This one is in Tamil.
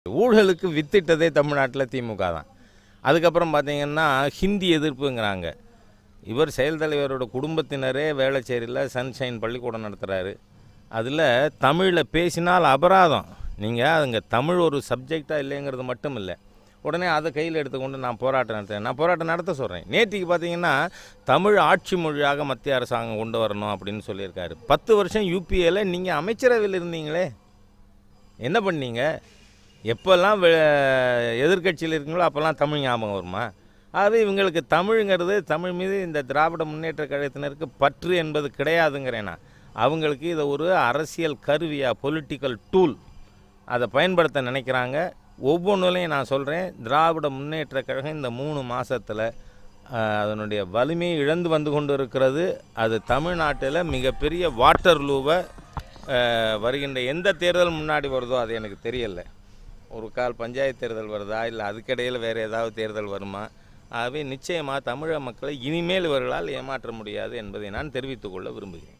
ஊழலுக்கு வித்திட்டதே தமிழ்நாட்டில் திமுக தான். அதுக்கப்புறம் பார்த்தீங்கன்னா ஹிந்தி எதிர்ப்புங்கிறாங்க. இவர் செயல் தலைவரோட குடும்பத்தினரே வேளச்சேரியில் சன்ஷைன் பள்ளிக்கூடம் நடத்துகிறாரு. அதில் தமிழில் பேசினால் அபராதம். நீங்கள் அங்கே தமிழ் ஒரு சப்ஜெக்டாக இல்லைங்கிறது மட்டும் இல்லை, உடனே அதை கையில் எடுத்துக்கொண்டு நான் போராட்டம் நடத்துகிறேன். நான் போராட்டம் நடத்த சொல்கிறேன். நேற்றுக்கு பார்த்தீங்கன்னா தமிழ் ஆட்சி மொழியாக மத்திய அரசாங்கம் கொண்டு வரணும் அப்படின்னு சொல்லியிருக்காரு. 10 வருஷம் யூபிஏல நீங்கள் அமைச்சரவையில் இருந்தீங்களே, என்ன பண்ணீங்க? எப்போல்லாம் எதிர்கட்சியில் இருக்கீங்களோ அப்போல்லாம் தமிழ் ஞாபகம் வருமா? ஆகவே இவங்களுக்கு தமிழுங்கிறது, தமிழ் மீது இந்த திராவிட முன்னேற்ற கழகத்தினருக்கு பற்று என்பது கிடையாதுங்கிறேன்னா. அவங்களுக்கு இதை ஒரு அரசியல் கருவியாக, பொலிட்டிக்கல் டூல், அதை பயன்படுத்த நினைக்கிறாங்க. ஒவ்வொன்றுலையும் நான் சொல்கிறேன், திராவிட முன்னேற்ற கழகம் இந்த 3 மாதத்தில் அதனுடைய வலிமையை இழந்து வந்து கொண்டு இருக்கிறது. அது தமிழ்நாட்டில் மிகப்பெரிய வாட்டர்லூவை வருகின்ற எந்த தேர்தல் முன்னாடி வருதோ அது எனக்கு தெரியலை. ஒரு கால் பஞ்சாயத்து தேர்தல் வருதா, இல்லை அதுக்கிடையில் வேறு ஏதாவது தேர்தல் வருமா? ஆகவே நிச்சயமாக தமிழக மக்களை இனிமேல் இவர்களால் ஏமாற்ற முடியாது என்பதை நான் தெரிவித்துக்கொள்ள விரும்புகிறேன்.